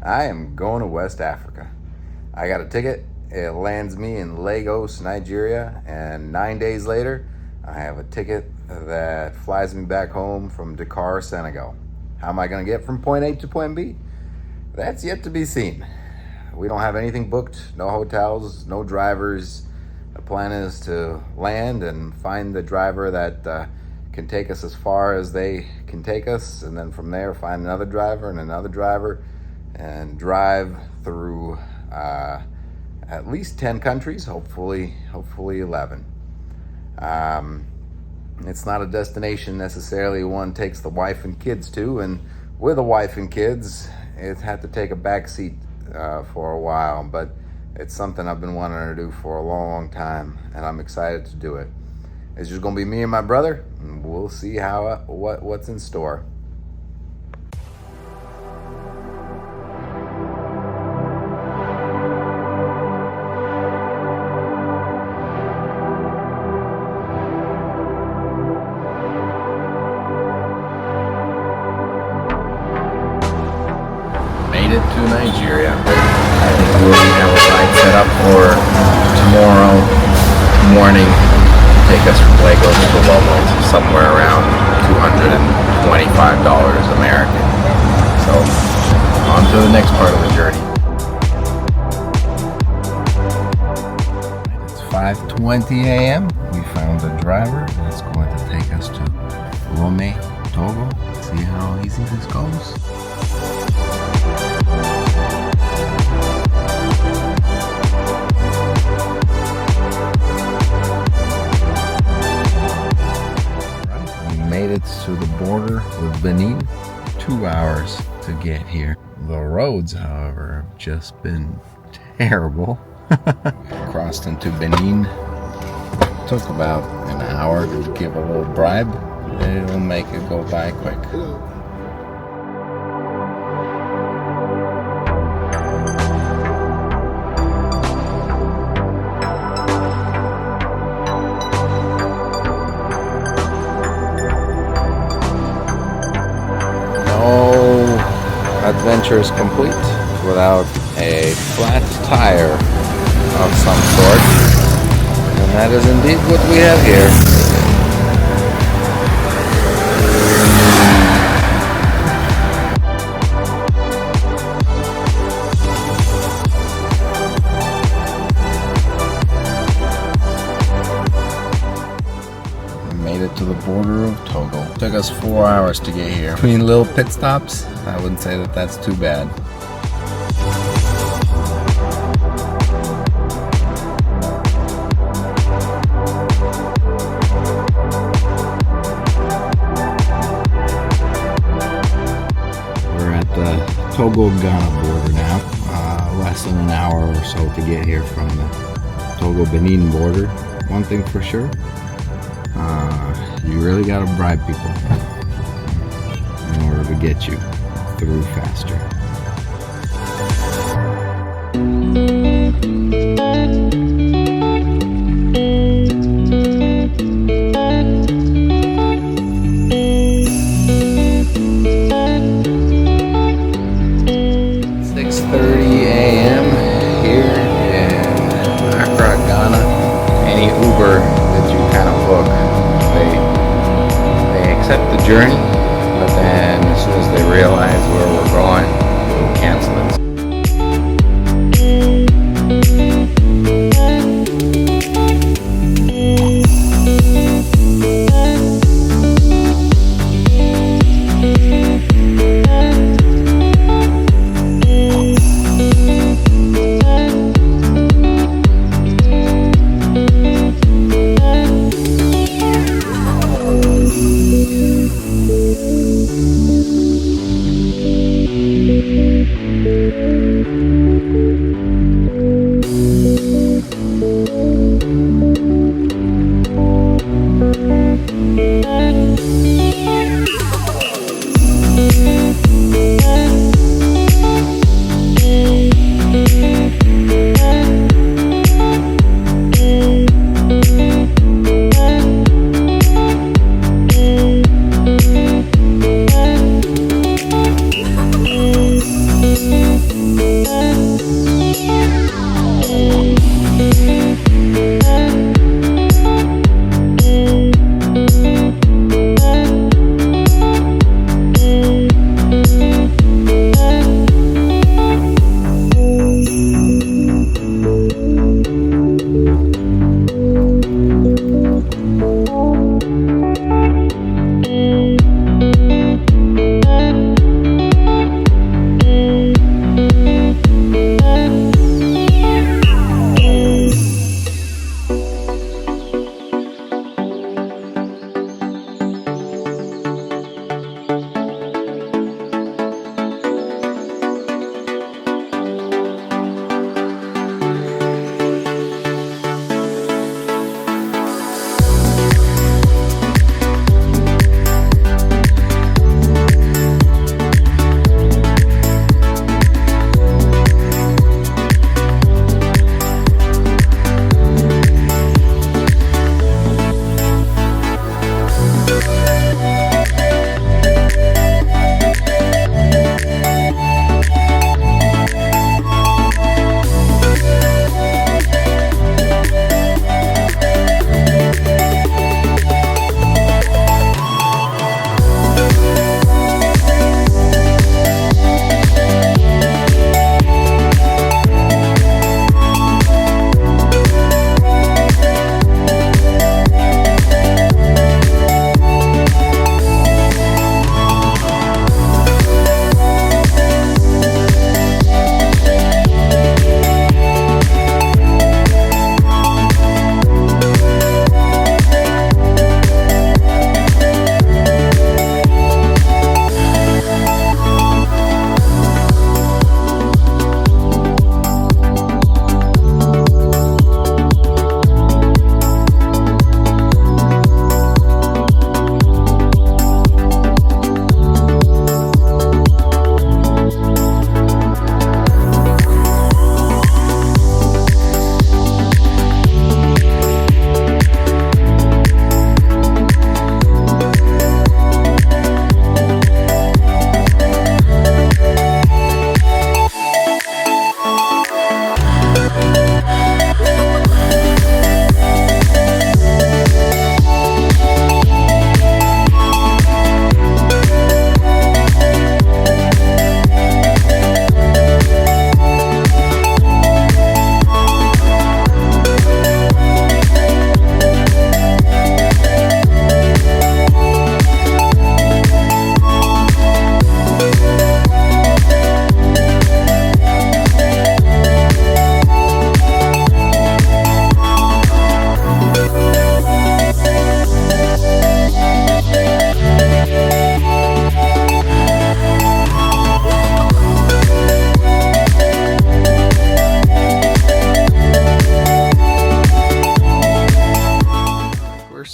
I am going to West Africa. I got a ticket. It lands me in Lagos, Nigeria, and 9 days later, I have a ticket that flies me back home from Dakar, Senegal. How am I going to get from point A to point B? That's yet to be seen. We don't have anything booked, no hotels, no drivers. The plan is to land and find the driver that can take us as far as they can take us, and then from there find another driver and drive through at least 10 countries, hopefully 11. It's not a destination necessarily one takes the wife and kids to, and with a wife and kids, it had to take a back seat for a while, but it's something I've been wanting to do for a long time, and I'm excited to do it. It's just gonna be me and my brother, and we'll see what's in store. Made it to Nigeria. I think we have a flight set up for tomorrow morning. Take us from Lagos to Leone, somewhere around $225 American. So, on to the next part of the journey. It's 5:20 a.m. We found a driver that's going to take us to Leone, Togo. See how easy this goes. Made it to the border with Benin. 2 hours to get here. The roads, however, have just been terrible. Crossed into Benin. Took about an hour to give a little bribe. It'll make it go by quick. Adventure is complete without a flat tire of some sort, and that is indeed what we have here. Made it to the border of Togo. Took us 4 hours to get here. Between little pit stops, I wouldn't say that that's too bad. We're at the Togo-Ghana border now. Less than an hour or so to get here from the Togo-Benin border. One thing for sure, you really gotta bribe people in order to get you through faster. The journey, but then as soon as they realize where we're going, we'll cancel it.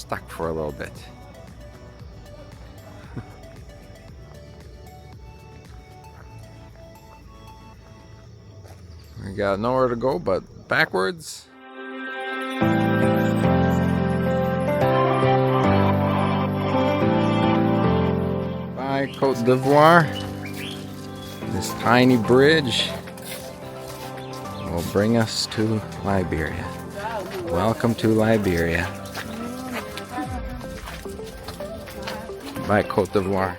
stuck for a little bit. We got nowhere to go but backwards. By Côte d'Ivoire. This tiny bridge will bring us to Liberia. Welcome to Liberia. By Côte d'Ivoire.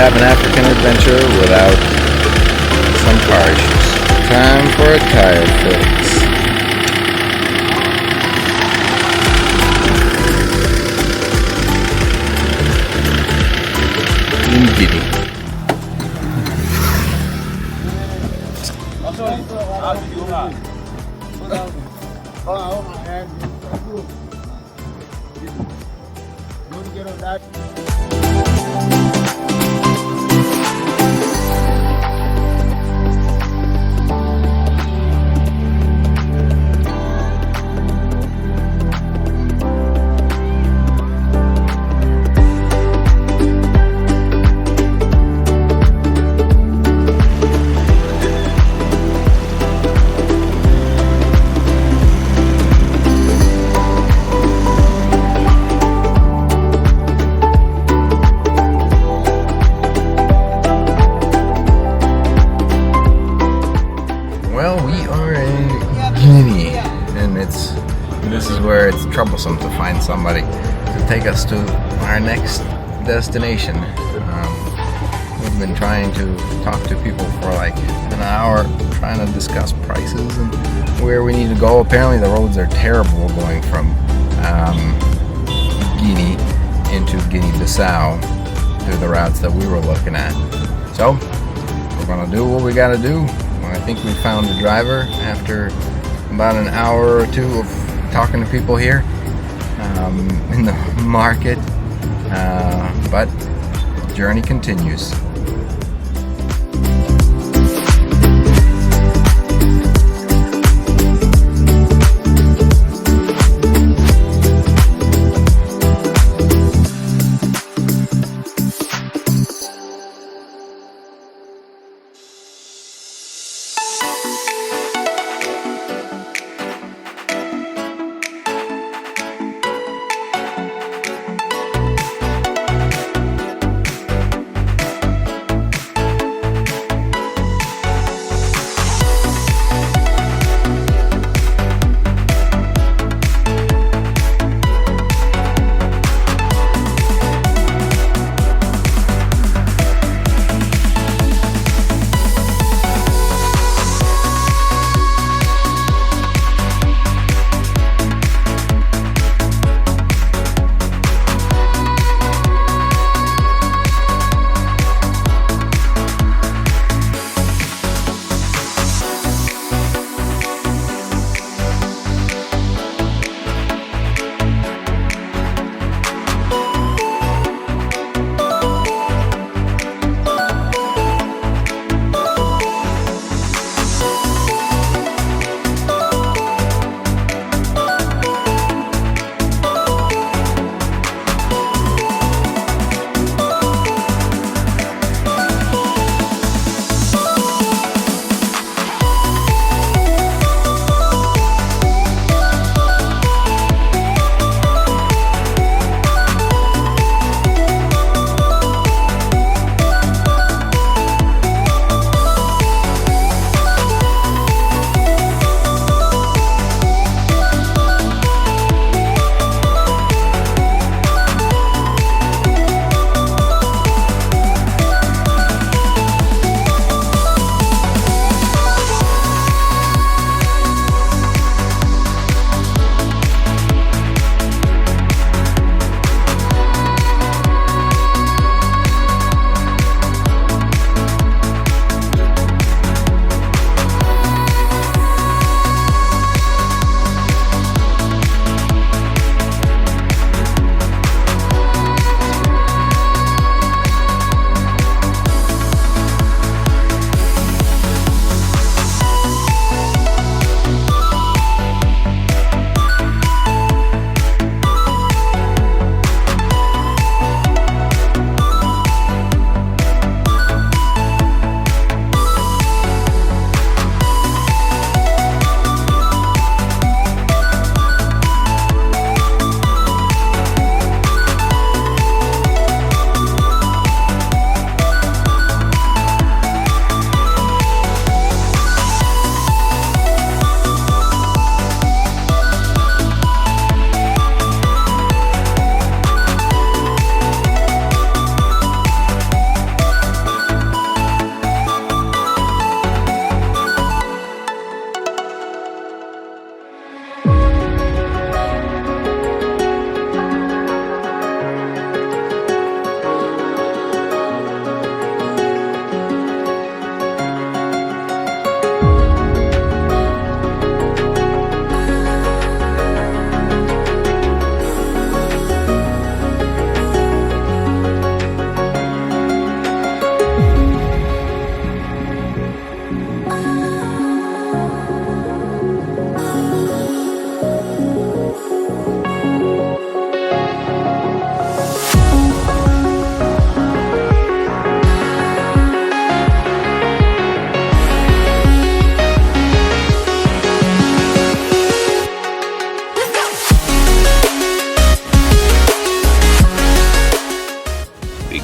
have an African adventure without some car issues. Time for a tire fix. In Guinea. Well, we are in Guinea, and this is where it's troublesome to find somebody to take us to our next destination. We've been trying to talk to people for like an hour, trying to discuss prices and where we need to go. Apparently the roads are terrible going from Guinea into Guinea-Bissau through the routes that we were looking at. So we're gonna do what we gotta do. I think we found a driver after about an hour or two of talking to people here in the market, but the journey continues.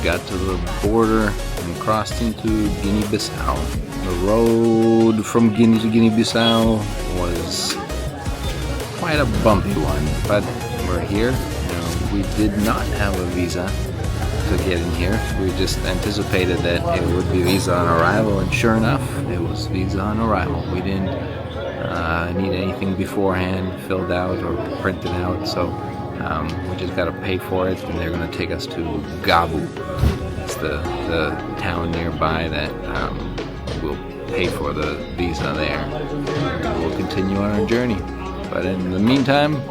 got to the border and crossed into Guinea-Bissau. The road from Guinea to Guinea-Bissau was quite a bumpy one, but we're here. We did not have a visa to get in here. We just anticipated that it would be visa on arrival, and sure enough, it was visa on arrival. We didn't need anything beforehand filled out or printed out, so we just got to pay for it, and they're going to take us to Gabu. It's the town nearby that will pay for the visa there. And we'll continue on our journey. But in the meantime,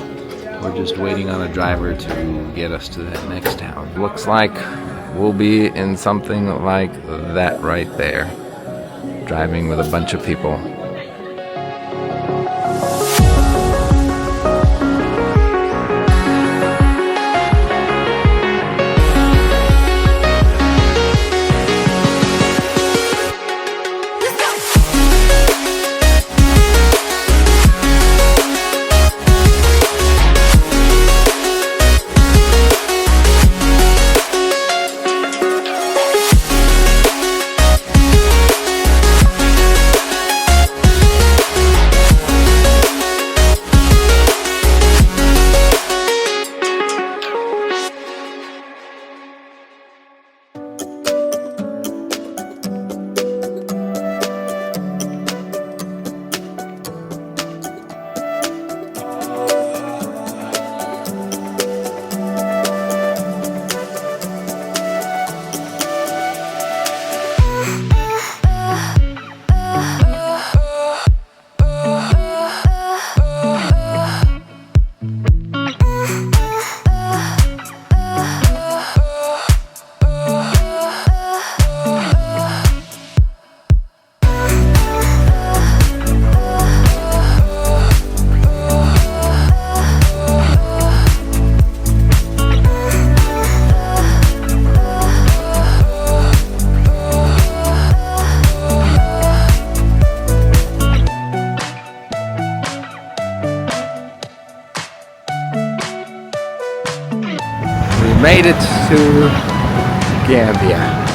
we're just waiting on a driver to get us to that next town. Looks like we'll be in something like that right there, driving with a bunch of people. Made it to Gambia.